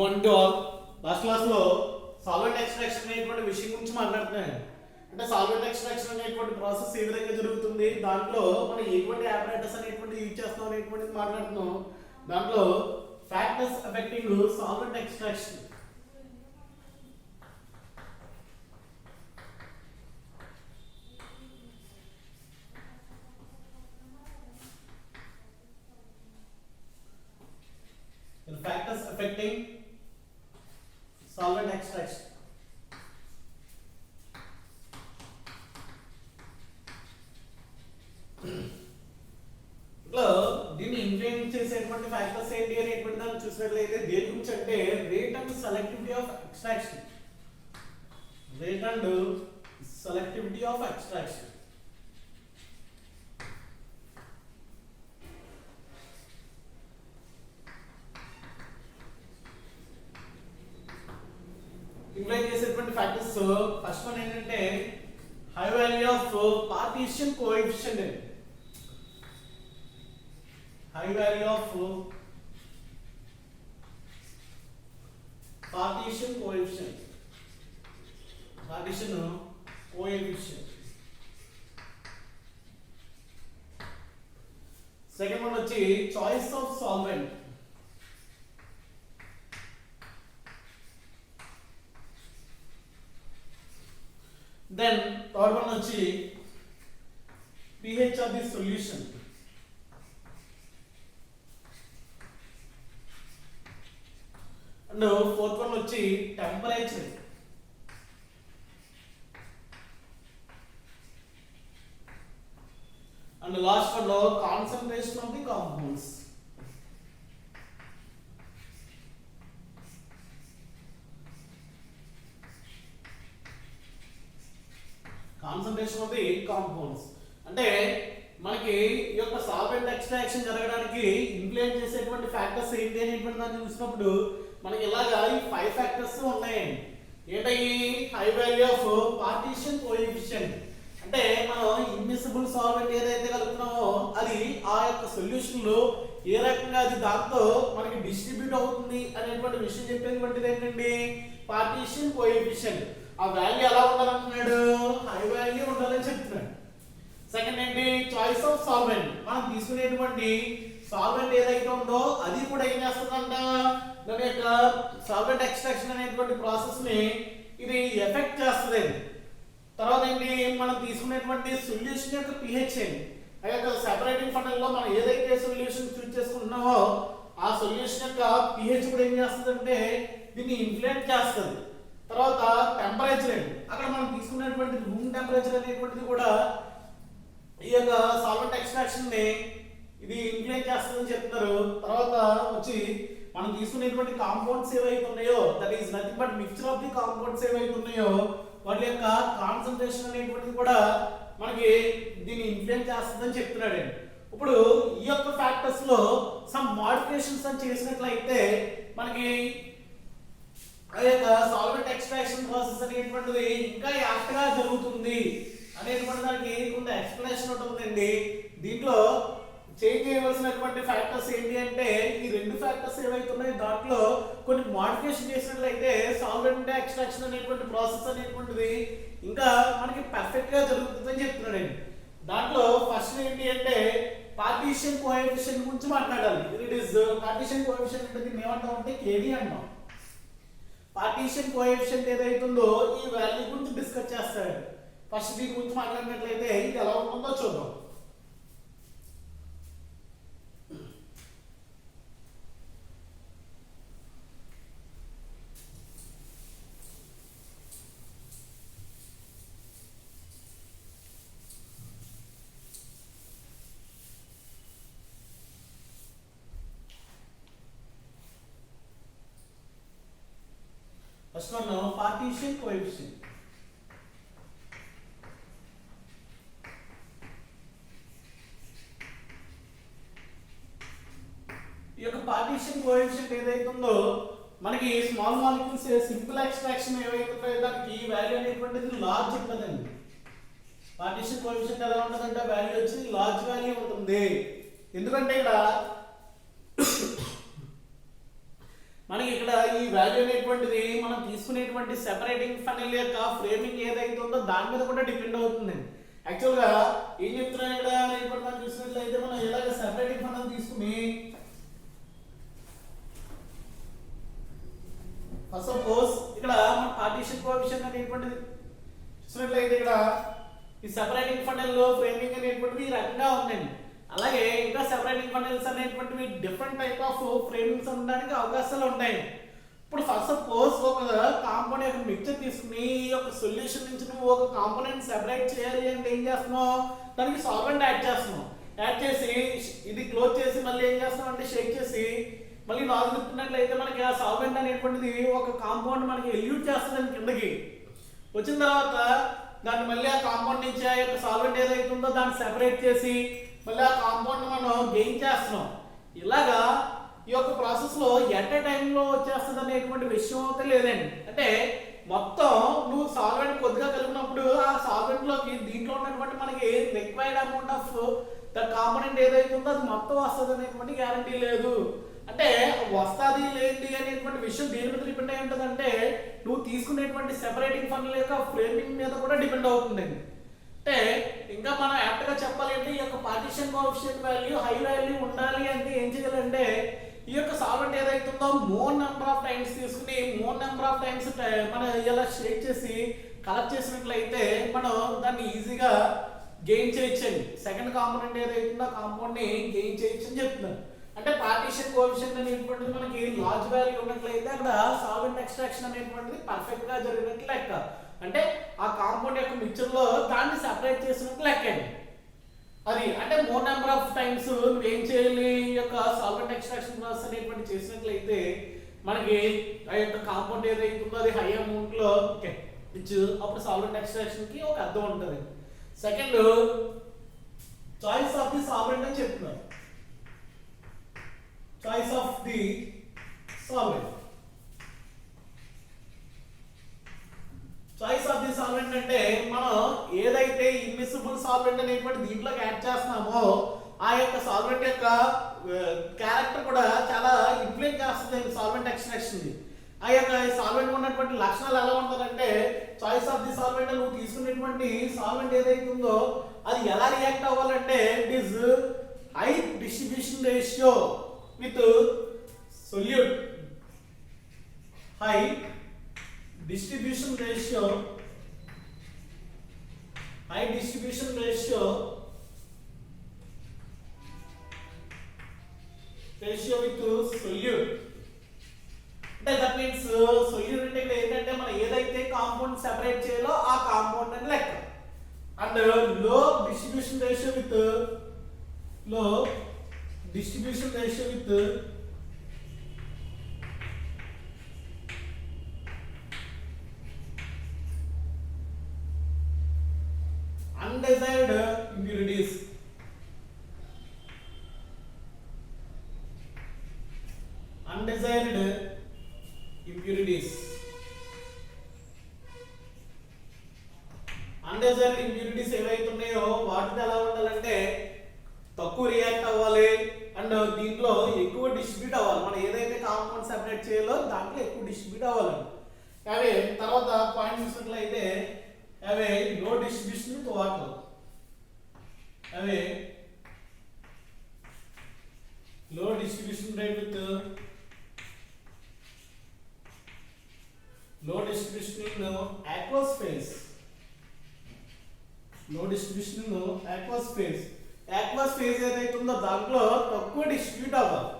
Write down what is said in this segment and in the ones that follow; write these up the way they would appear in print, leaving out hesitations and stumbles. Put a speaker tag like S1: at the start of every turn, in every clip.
S1: One to all last క్లాస్లో solvent extraction అనేటువంటి విషయం గురించి మాట్లాడుతున్నాను. అంటే సాల్వెంట్ ఎక్స్ట్రాక్షన్ అనేటువంటి ప్రాసెస్ ఏ విధంగా జరుగుతుంది, దాంట్లో మనం ఎటువంటి ఆపరేటర్స్ అనేటువంటి యూజ్ చేస్తాం అనేటువంటిది మాట్లాడుతున్నాం. దాంట్లో factors affecting solvent extraction, factors affecting solvent extraction. దీన్ని ఇన్ఫ్లుయెన్స్ చేసేటువంటి ఫ్యాక్టర్స్ ఏంటి అనేటువంటి దాన్ని చూసినట్లయితే దేని గురించి అంటే rate and selectivity of extraction. Rate and selectivity of extraction. Imply చేసేటువంటి ఫ్యాక్టర్స్ ఫస్ట్ వన్ ఏంటంటే high value of partition coefficient. High value of partition coefficient. Partition coefficient. Second one వచ్చి choice of solvent. Then third one వచ్చి pH of the solution. And fourth one వచ్చి temperature. And last one concentration of the compounds. Concentration of the compounds. అంటే మనకి ఈ యొక్క solvent extraction జరగడానికి influence చేసేటువంటి factors ఏంటి అనేటువంటి దాన్ని చూసినప్పుడు మనకి ఇలాగా ఈ 5 ఫ్యాక్టర్స్ ఉన్నాయండి. ఏంటయ్యి? High value of partition coefficient. అంటే మనం ఇన్మిసిబుల్ సాల్వెంట్ ఏదైతే కలుపుతున్నామో అది ఆ యొక్క సొల్యూషన్ లో ఏ రకంగా అది దాంతో మనకి డిస్ట్రిబ్యూట్ అవుతుంది అనేటువంటి విషయం చెప్పేటువంటిది ఏంటండి? Partition coefficient. ఆ వాల్యూ ఎలా ఉండాలంటున్నాడు? హై వాల్యూ ఉండాలని చెప్తున్నాడు. సెకండ్ ఏంటి? Choice of solvent. మనం తీసుకునేటువంటి సాల్వెంట్ ఏదైతే ఉందో అది కూడా ఏం చేస్తుందంట, దాని యొక్క సాల్వెంట్ ఎక్స్ట్రాక్షన్ అనేటువంటి ప్రాసెస్ ని ఇది ఎఫెక్ట్ చేస్తుంది. తర్వాత ఏంటి? మనం తీసుకునేటువంటి సొల్యూషన్ యొక్క pH ఏంటి, ఆ యొక్క సెపరేటింగ్ ఫనల్ లో మనం ఏదైతే సొల్యూషన్ చూస్ చేసుకుంటున్నామో ఆ సొల్యూషన్ యొక్క pH కూడా ఏం చేస్తుందంటే దీన్ని ఇన్ఫ్లుయెన్స్ చేస్తుంది. తర్వాత టెంపరేచర్ అండి, అక్కడ మనం తీసుకున్నటువంటి రూమ్ టెంపరేచర్ అనేటువంటిది కూడా ఈ యొక్క సాల్వెంట్ ఎక్స్ట్రాక్షన్ ని ఇది ఇన్ఫ్లుయెన్స్ చేస్తుందని చెప్తున్నారు. తర్వాత వచ్చి మనం తీసుకునేటువంటి కాంపౌండ్స్ ఏవైతే ఉన్నాయో that is nothing but mixture of the compounds ఏవైతే ఉన్నాయో వాటి యొక్క కాన్సంట్రేషన్ అనేటువంటిది కూడా మనకి దీన్ని ఇన్ఫ్లుయెన్స్ చేస్తుందని చెప్తున్నాడు అండి. ఇప్పుడు ఈ యొక్క ఫ్యాక్టర్స్ లో సమ్ మోడిఫికేషన్స్ అని చేసినట్లయితే మనకి ఆ యొక్క సాల్వెంట్ ఎక్స్ట్రాక్షన్ ప్రాసెస్ అనేటువంటిది ఇంకా యాక్ట్ గా జరుగుతుంది అనేటువంటి దానికి కొంత ఎక్స్ప్లెనేషన్ ఉంటుందండి. దీంట్లో చేంజ్ చేయవలసినటువంటి ఫ్యాక్టర్స్ ఏంటి అంటే ఈ 2 ఫ్యాక్టర్స్ ఏవైతే ఉన్నాయో దాంట్లో కొన్ని మోడిఫికేషన్ చేసినట్లయితే సాల్వెంట్ ఎక్స్ట్రాక్షన్ అనేటువంటి ప్రాసెస్ అనేటువంటిది ఇంకా మనకి పర్ఫెక్ట్ గా జరుగుతుందని చెప్తున్నాడండి. దాంట్లో ఫస్ట్ ఏంటి అంటే పార్టీషన్ కోఎఫిషియంట్ గురించి మాట్లాడాలి. ఇట్ ఈస్ పార్టీషన్ కోఎఫిషియంట్ అంటే దీన్ని ఏమంటాం అంటే KD అంటాం. పార్టీషన్ కోఎఫిషియంట్ ఏదైతే ఉందో ఈ వాల్యూ గురించి డిస్కస్ చేస్తాడు. ఫస్ట్ దీని గురించి మాట్లాడినట్లయితే ఇది ఎలా ఉంటుందో చూద్దాం. First one partition coefficient. ఈ యొక్క పార్టీషన్ కోఎఫిషియంట్ ఏదైతే ఉందో మనకి స్మాల్ మాలిక్యూల్స్ సింపుల్ ఎక్స్ట్రాక్షన్ ఏవైతే ఉంటాయో దానికి వాల్యూ అనేటువంటిది లార్జ్ ఉంటుందండి. పార్టీషన్ కోఎఫిషియంట్ ఎలా ఉంటుందంటే వాల్యూ వచ్చి లార్జ్ వాల్యూ ఉంటుంది. ఎందుకంటే ఇక్కడ మనకి ఇక్కడ ఈ వాల్యూ అనేటువంటిది మనం తీసుకునేటువంటి సెపరేటింగ్ ఫనల్ యొక్క ఫ్రేమింగ్ ఏదైతే ఉందో దాని మీద కూడా డిపెండ్ అవుతుందండి. యాక్చువల్గా ఏం చెప్తున్నాను ఇక్కడ అనేటువంటి మనం చూసినట్లయితే మనం ఇలాగ సెపరేటింగ్ ఫనల్ తీసుకుని ఫస్ట్ సపోజ్ ఇక్కడ మన పార్టీషన్ కోఎఫిషియంట్ అనేటువంటిది చూసినట్లయితే ఇక్కడ ఈ సెపరేటింగ్ ఫనల్ ఫ్రేమింగ్ అనేటువంటిది ఈ రకంగా ఉందండి. అలాగే ఇంకా సెపరేటింగ్ ఫనల్స్ అనేటువంటివి డిఫరెంట్ టైప్ ఆఫ్ ఫ్రేమింగ్స్ ఉండడానికి అవకాశాలు ఉంటాయి. ఇప్పుడు ఫస్ట్ సపోజ్ ఒక కాంపౌండ్ యొక్క మిక్చర్ తీసుకుని ఈ యొక్క సొల్యూషన్ నుంచి నువ్వు ఒక కాంపోనెంట్ సెపరేట్ చేయాలి అంటే ఏం చేస్తున్నావు, దానికి సాల్వెంట్ యాడ్ చేస్తున్నావు. యాడ్ చేసి ఇది క్లోజ్ చేసి మళ్ళీ ఏం చేస్తున్నావు అంటే షేక్ చేసి మళ్ళీ నాలుగు తిప్పుతున్నట్లయితే మనకి ఆ సాల్వెంట్ అనేటువంటిది ఒక కాంపౌండ్ మనకి ఎల్యూట్ చేస్తుంది కిందకి. వచ్చిన తర్వాత దాన్ని మళ్ళీ ఆ కాంపౌండ్ నుంచి ఆ యొక్క సాల్వెంట్ ఏదైతే ఉందో దాన్ని సెపరేట్ చేసి మళ్ళీ ఆ కాంపౌండ్ మనం గెయిన్ చేస్తున్నాం. ఇలాగా ఈ యొక్క ప్రాసెస్ లో ఎట్ ఏ టైంలో వచ్చేస్తుంది అనేటువంటి విషయం అయితే లేదండి. అంటే మొత్తం నువ్వు సాల్వెంట్ కొద్దిగా కలిపినప్పుడు ఆ సాల్వెంట్ లోకి దీంట్లో ఉన్నటువంటి మనకి required amount of the component ఏదైతే ఉందో అది మొత్తం వస్తుంది అనేటువంటి గ్యారంటీ లేదు. అంటే వస్తుంది లేండి అనేటువంటి విషయం దేని మీద డిపెండ్ అయి ఉంటుంది అంటే నువ్వు తీసుకునేటువంటి సెపరేటింగ్ ఫనల్ యొక్క ఫ్రేమింగ్ మీద కూడా డిపెండ్ అవుతుంది. అంటే ఇంకా మనం యాక్ట్ గా చెప్పాలి అంటే ఈ యొక్క partition coefficient value high value ఉండాలి అంటే ఏం చేయాలంటే ఈ యొక్క సాల్వెంట్ ఏదైతే ఉందో మోర్ నెంబర్ ఆఫ్ టైమ్స్ తీసుకుని మోర్ నెంబర్ ఆఫ్ టైమ్స్ మనం ఇలా షేక్ చేసి కలెక్ట్ చేసినట్లయితే మనం దాన్ని ఈజీగా గెయిన్ చేయొచ్చండి. సెకండ్ కాంపోనెంట్ ఏదైతే ఉందో ఆ కాంపౌండ్ ని గెయిన్ చేయొచ్చు అని చెప్తున్నారు. అంటే పార్టీషన్ కోఎఫిషియంట్ అనేటువంటిది మనకి లార్జ్ వాల్యూ ఉన్నట్లయితే అక్కడ సాల్వెంట్ ఎక్స్ట్రాక్షన్ అనేటువంటిది పర్ఫెక్ట్ గా జరిగినట్లు లెక్క. అంటే ఆ కాంపౌండ్ యొక్క మిక్చర్ లో దాన్ని సెపరేట్ చేసినట్టు లెక్క అండి. అది అంటే మోర్ నెంబర్ ఆఫ్ టైమ్స్ నువ్వు ఏం చేయాలి ఈ యొక్క సాల్వెంట్ ఎక్స్ట్రాక్షన్ ప్రాసెస్ అనేటువంటి చేసినట్లయితే మనకి ఆ యొక్క కాంపౌండ్ ఏదైతే ఉందో అది హై అమౌంట్ లో అప్పుడు సాల్వెంట్ ఎక్స్ట్రాక్షన్ కి ఒక అర్థం ఉంటుంది. Second choice of the solvent అని చెప్తున్నారు. Choice of the solvent. Choice of the solvent అంటే మనం ఏదైతే ఇన్మిసిబుల్ సాల్వెంట్ అనేటువంటి దీంట్లోకి యాడ్ చేస్తున్నామో ఆ యొక్క సాల్వెంట్ యొక్క క్యారెక్టర్ కూడా చాలా ఇన్ఫ్లుయెన్స్ చేస్తుంది సాల్వెంట్ ఎక్స్ట్రాక్షన్ ని. ఆ యొక్క సాల్వెంట్ ఉన్నటువంటి లక్షణాలు ఎలా ఉంటుందంటే చాయిస్ ఆఫ్ ది సాల్వెంట్ నువ్వు తీసుకునేటువంటి సాల్వెంట్ ఏదైతే ఉందో అది ఎలా రియాక్ట్ అవ్వాలంటే it is high distribution ratio with solute, high distribution ratio with solute. అంటే దట్ మీన్స్ సొల్యూట్ అంటే ఏంటంటే మనం ఏదైతే కాంపౌండ్ సెపరేట్ చేయాలో ఆ కాంపౌండ్ అని లెక్క. అండ్ లో distribution ratio with undesired impurities. Undesired impurities ఏవైతే ఉన్నాయో వాటితో ఎలా ఉండాలంటే తక్కువ రియాక్ట్ అవ్వాలి అండ్ దీంట్లో ఎక్కువ డిస్ట్రిబ్యూట్ అవ్వాలి. మనం ఏదైతే కాంపౌండ్ సెపరేట్ చేయాలో దాంట్లో ఎక్కువ డిస్ట్రిబ్యూట్ అవ్వాలండి. అవి తర్వాత పాయింట్ చూసినట్లయితే అవి లో డిస్ట్రిబ్యూషన్ విత్ వాటర్, అవి లో డిస్ట్రిబ్యూషన్ రేట్ విత్ లో డిస్ట్రిబ్యూషన్ ఇన్ aqueous phase. లో distribution in aqueous phase. aqueous phase ఏదైతే ఉందో దాంట్లో తక్కువ డిస్ట్రిబ్యూట్ అవ్వాలి.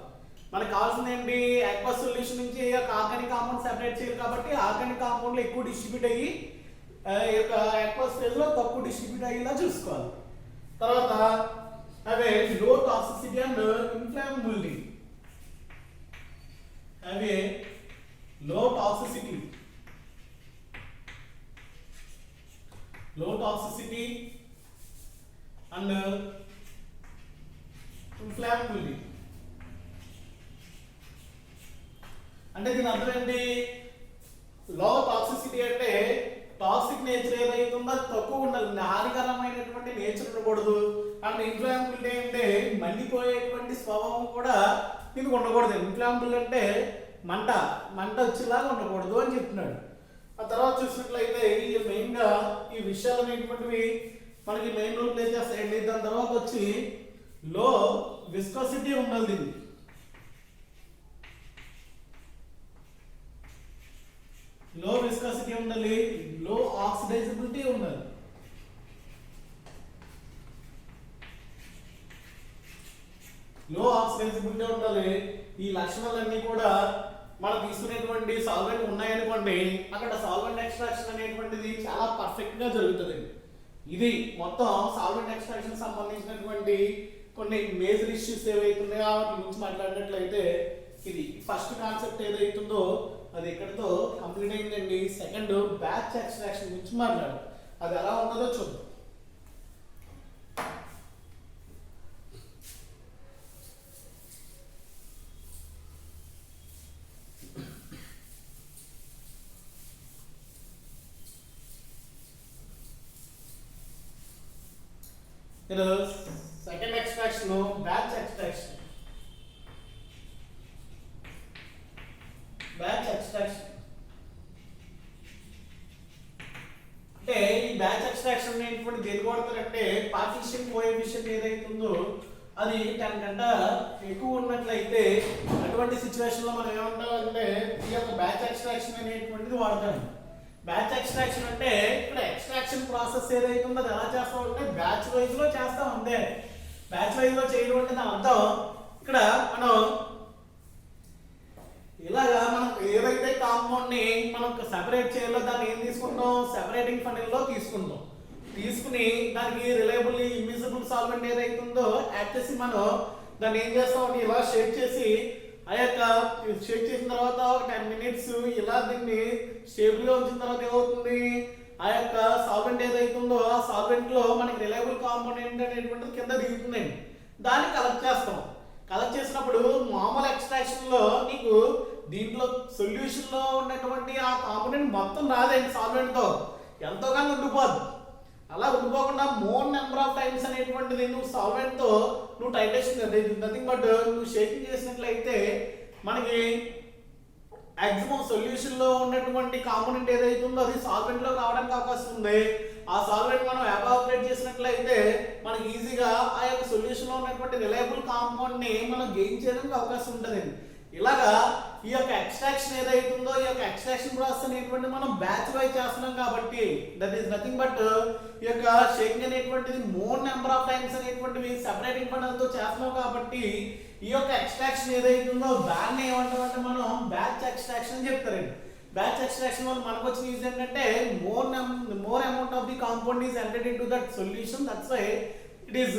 S1: మనకు కావాల్సింది ఏంటి, aqueous సొల్యూషన్ నుంచి ఆర్గానిక్ కాంపౌండ్ సెపరేట్ చేయాలి కాబట్టి ఆర్గానిక్ కాంపౌండ్ లో ఎక్కువ డిస్ట్రిబ్యూట్ అయ్యి aqueous phase లో తక్కువ డిస్ట్రిబ్యూట్ అయ్యేలా చూసుకోవాలి. తర్వాత అవే లో టాక్సిసిటీ అండ్ ఇన్ఫ్లామబిలిటీ, అవే లో టాక్సిసిటీ అండ్ ఇన్ఫ్లామబిలిటీ. అంటే దీని అర్థం ఏంటి, లో టాక్సిసిటీ అంటే టాక్సిక్ నేచర్ ఏదైతే ఉందో అది తక్కువ ఉండాలి, హానికరమైనటువంటి నేచర్ ఉండకూడదు. అండ్ ఇన్ఫ్లామబిలిటీ అంటే మండిపోయేటువంటి స్వభావం కూడా దీనికి ఉండకూడదు. ఇన్ఫ్లామబుల్ అంటే మంట మంట వచ్చేలాగా ఉండకూడదు అని చెప్తున్నాడు. ఆ తర్వాత చూసినట్లయితే ఈ మెయిన్గా ఈ విషయాలు అనేటువంటివి మనకి మెయిన్ రోల్ ప్లే చేస్తాయండి. దాని తర్వాత వచ్చి లో విస్కోసిటీ ఉండాలి, దీనికి లో విస్కోసిటీ ఉండాలి, లో ఆక్సిడైజబిలిటీ ఉండాలి. లో ఆక్సిడైజబిలిటీ ఉండాలి. ఈ లక్షణాలన్నీ కూడా మనం తీసుకునేటువంటి సాల్వెంట్ ఉన్నాయనుకోండి, అక్కడ సాల్వెంట్ ఎక్స్ట్రాక్షన్ అనేటువంటిది చాలా పర్ఫెక్ట్ గా జరుగుతుంది. ఇది మొత్తం సాల్వెంట్ ఎక్స్ట్రాక్షన్ సంబంధించినటువంటి కొన్ని మేజర్ ఇష్యూస్ ఏవైతున్నాయో వాటి గురించి మాట్లాడినట్లయితే ఇది ఫస్ట్ కాన్సెప్ట్ ఏదైతుందో అది ఇక్కడతో కంప్లీట్ అయిందండి. సెకండ్ బ్యాచ్ ఎక్స్ట్రాక్షన్ గురించి మాట్లాడు, అది ఎలా ఉంటుందో చూద్దాం. Second extraction batch extraction. Batch extraction అంటే ఈ బ్యాచ్ ఎక్స్ట్రాక్షన్ అనేటువంటి దేని వాడతారంటే పార్టిషన్ కోఎఫిషియంట్ ఏదైతుందో అది 10 కంటే ఎక్కువ ఉన్నట్లయితే అటువంటి సిచ్యువేషన్ లో మనం ఏమంటామంటే ఈ యొక్క బ్యాచ్ ఎక్స్ట్రాక్షన్ అనేటువంటిది వాడతాం. బ్యాచ్ ఎక్స్ట్రాక్షన్ అంటే ఇక్కడ ఎక్స్ట్రాక్షన్ ప్రాసెస్ ఏదైతుందో అది ఎలా చేస్తాం అంటే బ్యాచ్ వైజ్ లో చేస్తాం అంతే. బ్యాచ్ వైజ్ లో చేయడం అంటే దాని అర్థం ఇక్కడ మనం ఇలాగా మనం ఏదైతే కాంపౌండ్ ని మనం సెపరేట్ చేయాలో దాన్ని ఏం తీసుకుంటాం, సెపరేటింగ్ ఫనెల్ లో తీసుకుంటాం. తీసుకుని దానికి రిలయబుల్ ఇన్విజిబుల్ సాల్వెంట్ ఏదైతుందో యాడ్ చేసి మనం దాన్ని ఏం చేస్తాం అంటే ఇలా షేక్ చేసి ఆ యొక్క షేక్ చేసిన తర్వాత ఒక 10 minutes ఇలా దీన్ని స్టేబుల్ గా ఉంచిన తర్వాత ఏమవుతుంది, ఆ యొక్క సాల్వెంట్ ఏదైతుందో ఆ సాల్వెంట్ లో మనకి రిలయబుల్ కాంపోనెంట్ అనేటువంటిది కింద దిగుతుందండి. దాన్ని కలెక్ట్ చేస్తాం. కలెక్ట్ చేసినప్పుడు మామూలు ఎక్స్ట్రాక్షన్ లో నీకు దీంట్లో సొల్యూషన్ లో ఉన్నటువంటి ఆ కాంపోనెంట్ మొత్తం రాదండి, సాల్వెంట్ తో ఎంతో కానీ ఉండిపోద్ది. అలా ఉండిపోకుండా మోర్ నెంబర్ ఆఫ్ టైమ్స్ అనేటువంటిది నువ్వు సాల్వెంట్ తో నువ్వు టైట్రేషన్ నథింగ్ బట్ నువ్వు షేకింగ్ చేసినట్లయితే మనకి మాక్సిమం సొల్యూషన్ లో ఉన్నటువంటి కాంపోనెంట్ ఏదైతే ఉందో అది సాల్వెంట్ లో రావడానికి అవకాశం ఉంది. ఆ సాల్వెంట్ మనం ఎవాపరేట్ చేసినట్లయితే మనకి ఈజీగా ఆ యొక్క సొల్యూషన్ లో ఉన్నటువంటి రిలయబుల్ కాంపౌండ్ ని మనం గెయిన్ చేయడానికి అవకాశం ఉంటుంది. ఇలాగా ఈ యొక్క ఎక్స్ట్రాక్షన్ ఏదైతుందో ఈ యొక్క ఎక్స్ట్రాక్షన్ ప్రాసెస్ అనేటువంటి మనం బ్యాచ్ వైజ్ చేస్తున్నాం కాబట్టి దట్ ఈస్ నథింగ్ బట్ ఈ యొక్క షేకింగ్ అనేటువంటిది మోర్ నెంబర్ ఆఫ్ టైమ్స్ అనేటువంటివి సెపరేటింగ్ పనులతో చేస్తున్నాం కాబట్టి ఈ యొక్క ఎక్స్ట్రాక్షన్ ఏదైతుందో దాన్ని ఏమంటామంటే మనం బ్యాచ్ ఎక్స్ట్రాక్షన్ అని చెప్తారండి. బ్యాచ్ ఎక్స్ట్రాక్షన్ వల్ల మనకు వచ్చిన యూజ్ ఏంటంటే more amount of the compound is entered into that solution, that's why it is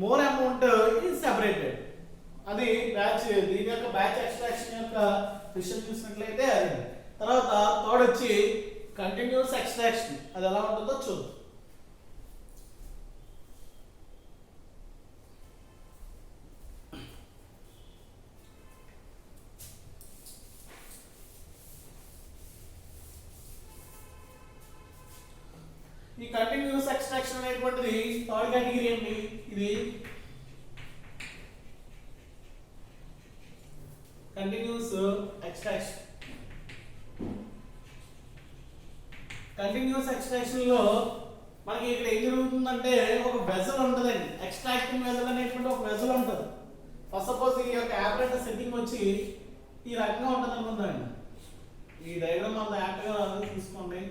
S1: more amount is separated. అది బ్యాచ్ దీని యొక్క బ్యాచ్ ఎక్స్ట్రాక్షన్ యొక్క విషయం చూసినట్లయితే అది. తర్వాత థర్డ్ వచ్చి కంటిన్యూస్ ఎక్స్ట్రాక్షన్, అది ఎలా ఉంటుందో చూద్దాం. ఈ కంటిన్యూస్ ఎక్స్ట్రాక్షన్ అనేటువంటిది థర్డ్ కేటగిరీ అండి. ఇది కంటిన్యూస్ ఎక్స్ట్రాక్షన్. కంటిన్యూస్ ఎక్స్ట్రాక్షన్ లో మనకి ఇక్కడ ఏం జరుగుతుందంటే ఒక వెజల్ ఉంటుందండి, ఎక్స్ట్రాక్టింగ్ వెజల్ అనేటువంటి ఒక వెజల్ ఉంటుంది. ఫస్ట్ సపోజ్ ఈ యొక్క ఆపరేటర్ సెట్టింగ్ వచ్చి ఈ రకంగా ఉంటుంది అనుకుందండి. ఈ డయాగ్రామ్ అంత యాక్ట్ గా తీసుకోండి.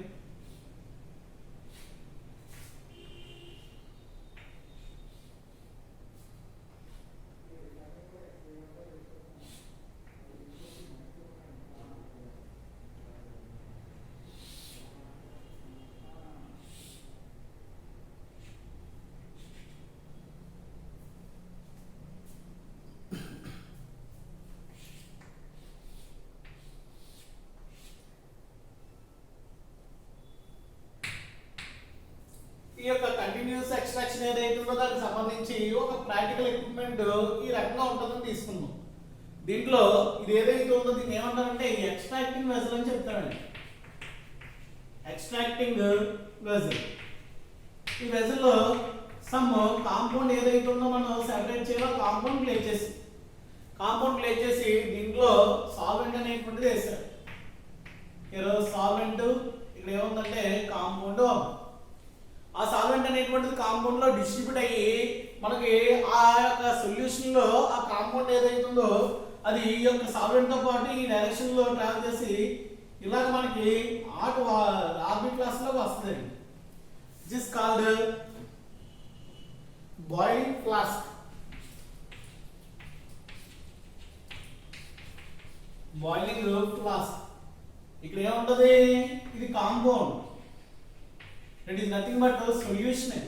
S1: ఈ యొక్క కంటిన్యూస్ ఎక్స్ట్రాక్షన్ ఏదైతే ఉందో దానికి సంబంధించి ఒక ప్రాక్టికల్ ఎక్విప్మెంట్ ఈ రకంగా ఉంటుందని తీసుకుందాం. దీంట్లో ఇది ఏదైతే ఉందో దీన్ని ఏమంటారంటే ఎక్స్ట్రాక్టింగ్ వెజల్ అని చెప్తారండి. Extracting vessel. ఈ వెజల్ సమ్ కాంపౌండ్ ఏదైతే ఉందో మనం సెపరేట్ చేయాలో కాంపౌండ్ ప్లే చేసి కాంపౌండ్ ప్లేస్ చేసి దీంట్లో సాల్వెంట్ అనేటువంటిది వేస్తారు. ఈరోజు సాల్వెంట్ ఇక్కడ ఏముందంటే కాంపౌండ్. ఆ సాల్వెంట్ అనేటువంటిది కాంపౌండ్ లో డిస్ట్రిబ్యూట్ అయ్యి మనకి ఆ యొక్క సొల్యూషన్ లో ఆ కాంపౌండ్ ఏదైతుందో అది ఈ యొక్క సాల్వెంట్ తో పాటు ఈ డైరెక్షన్ లో ట్రావెల్ చేసి ఇలాగ మనకి ఆర్బిట్ క్లాస్ లో వస్తుంది. It is called boiling flask. Boiling flask ఇక్కడ ఏముంటది, ఇది compound, it is nothing but solution.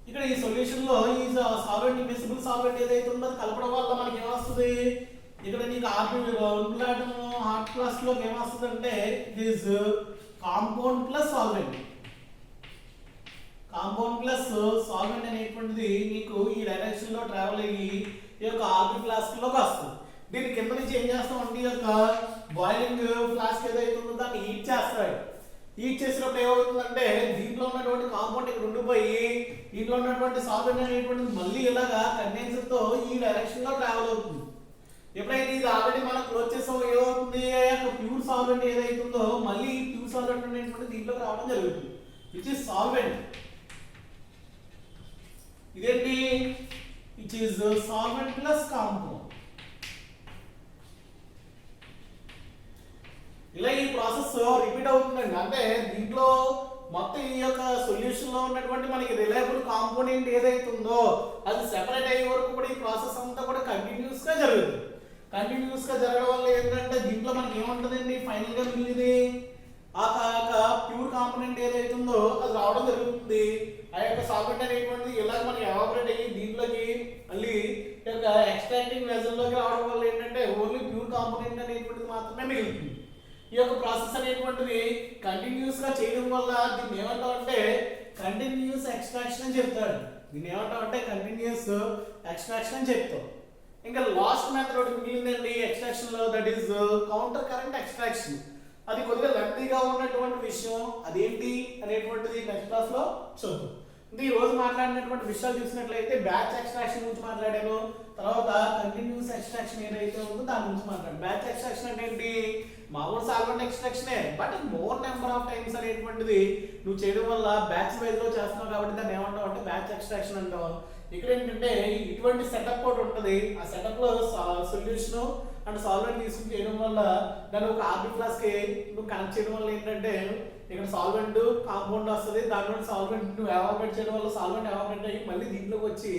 S1: ఇక్కడ ఈ సొల్యూషన్ లో ఈ సాల్వెంట్ మిసిబుల్ సాల్వెంట్ ఏదైతే ఉందో అది కలపడం వల్ల మనకి ఏమొస్తుంది, ఇక్కడ నీకు హార్ట్ క్లాస్ లో ఏమొస్తుంది అంటే it is compound plus solvent. Compound plus solvent అనేటువంటిది నీకు ఈ డైరెక్షన్ లో ట్రావెల్ అయ్యి ఈ యొక్క ఆర్బిట్ ఫ్లాస్క్ లోకి వస్తుంది. దీని కింద నుంచి ఏం చేస్తాం అంటే ఈ యొక్క బాయిలింగ్ ఫ్లాస్క్ ఏదైతే ఉందో దాన్ని హీట్ చేస్తాడు. హీట్ చేసినప్పుడు ఏమవుతుందంటే దీంట్లో ఉన్నటువంటి కాంపౌండ్ ఇక్కడ ఉండిపోయి దీంట్లో ఉన్నటువంటి సాల్వెంట్ అనేటువంటిది మళ్ళీ ఇలాగా కండెన్సర్ తో ఈ డైరెక్షన్ లో ట్రావెల్ అవుతుంది. ఎప్పుడైతే ఇది ఆల్రెడీ మనం క్లోజ్ చేసామో ఏమవుతుంది, ఆ యొక్క ప్యూర్ సాల్వెంట్ ఏదైతుందో మళ్ళీ ఈ ప్యూర్ సాల్వెంట్ అనేటువంటి దీంట్లోకి రావడం జరుగుతుంది, విచ్ ఇస్ సాల్వెంట్. ఇదేంటి, which is solvent plus compound. ఇలా ఈ ప్రాసెస్ రిపీట్ అవుతుందండి. అంటే దీంట్లో మొత్తం ఈ యొక్క సొల్యూషన్ లో ఉన్నటువంటి మనకి రిలయబుల్ కాంపోనెంట్ ఏదైతే ఉందో అది సెపరేట్ అయ్యే వరకు కూడా ఈ ప్రాసెస్ అంతా కూడా కంటిన్యూస్ గా జరుగుతుంది. కంటిన్యూస్ గా జరగడం వల్ల ఏంటంటే దీంట్లో మనకి ఏముంటదండి, ఫైనల్ గా మిగిలింది ఆ యొక్క ప్యూర్ కాంపోనెంట్ ఏదైతే ఉందో అది రావడం జరుగుతుంది. ఆ యొక్క సాల్వెంట్ అనేటువంటిది ఇలా మనకి ఎవాపరేట్ అయ్యి దీంట్లోకి మళ్ళీ ఈ యొక్క ఎక్స్ట్రాక్టింగ్ వెజల్ లోకి రావడం వల్ల ఏంటంటే ఓన్లీ ప్యూర్ కాంపోనెంట్ అనేటువంటిది మాత్రమే మిగులుతుంది. ఈ యొక్క ప్రాసెస్ అనేటువంటిది కంటిన్యూస్ గా చేయడం వల్ల దీన్ని ఏమంటాం అంటే కంటిన్యూస్ ఎక్స్ట్రాక్షన్ అని చెప్తాడు. దీన్ని ఏమంటాం అంటే కంటిన్యూస్ ఎక్స్ట్రాక్షన్ అని చెప్తాం. ఇంకా లాస్ట్ మెథడ్ ఒకటి మిగిలిందండి ఎక్స్ట్రాక్షన్ లో, that is counter current extraction. అది కొద్దిగా లెంతీగా ఉన్నటువంటి విషయం, అదేంటి అనేటువంటిది నెక్స్ట్ క్లాస్ లో చూద్దాం. ఈ రోజు మాట్లాడినటువంటి విషయాలు చూసినట్లయితే బ్యాచ్ ఎక్స్ట్రాక్షన్ గురించి మాట్లాడాను, తర్వాత కంటిన్యూస్ ఎక్స్ట్రాక్షన్ ఏదైతే ఉందో దాని గురించి మాట్లాడాను. బ్యాచ్ ఎక్స్ట్రాక్షన్ అంటే ఏంటి, మామూలు సాల్వెంట్ ఎక్స్ట్రాక్షనే, but more number of times అనేటువంటిది నువ్వు చేయడం వల్ల బ్యాచ్ వైజ్ లో చేస్తున్నావు కాబట్టి దాన్ని ఏమంటావు అంటే బ్యాచ్ ఎక్స్ట్రాక్షన్ అంటావు. ఇక్కడ ఏంటంటే ఇటువంటి సెటప్ ఒకటి ఉంటుంది, ఆ సెటప్ లో సొల్యూషన్ అండ్ సాల్వెంట్ తీసుకుని చేయడం వల్ల దాన్ని ఒక ఆర్బిట్ క్లాస్ కి నువ్వు కనెక్ట్ చేయడం వల్ల ఏంటంటే ఇక్కడ సాల్వెంట్ కాంపౌండ్ వస్తుంది, దాంట్లో సాల్వెంట్ నువ్వు ఎవాపరేట్ చేయడం వల్ల సాల్వెంట్ ఎవాపరేట్ అయ్యి మళ్ళీ దీంట్లోకి వచ్చి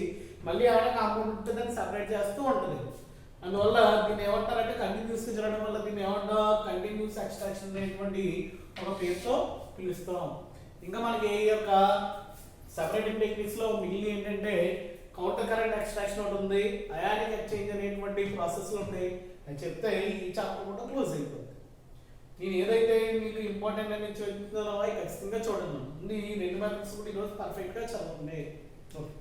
S1: మళ్ళీ ఏమైనా కాంపౌండ్ ఉంటే దాన్ని సెపరేట్ చేస్తూ ఉంటుంది. అందువల్ల దీన్ని ఏమంటారంటే కంటిన్యూస్ గా జరగడం వల్ల దీన్ని ఏమంటా కంటిన్యూస్ ఎక్స్ట్రాక్షన్ అనేటువంటి ఒక పేరుతో పిలుస్తాం. ఇంకా మనకి ఈ యొక్క సెపరేటింగ్ టెక్నిక్స్ లో మిగిలిన ఏంటంటే కౌంటర్ కరెంట్ ఎక్స్ట్రాక్షన్ ఒకటి ఉంది, అయానిక్ ఎక్స్చేంజ్ అనేటువంటి ప్రాసెస్లు ఉంటాయి అని చెప్తే ఈ చాప్టర్ కూడా క్లోజ్ అయిపోతుంది. నేను ఏదైతే మీకు ఇంపార్టెంట్ అని చెప్తున్నానో అవి ఖచ్చితంగా చూడండి. ఈ రెండు మెథడ్స్ కూడా ఈరోజు పర్ఫెక్ట్ గా చదవండి. ఓకే.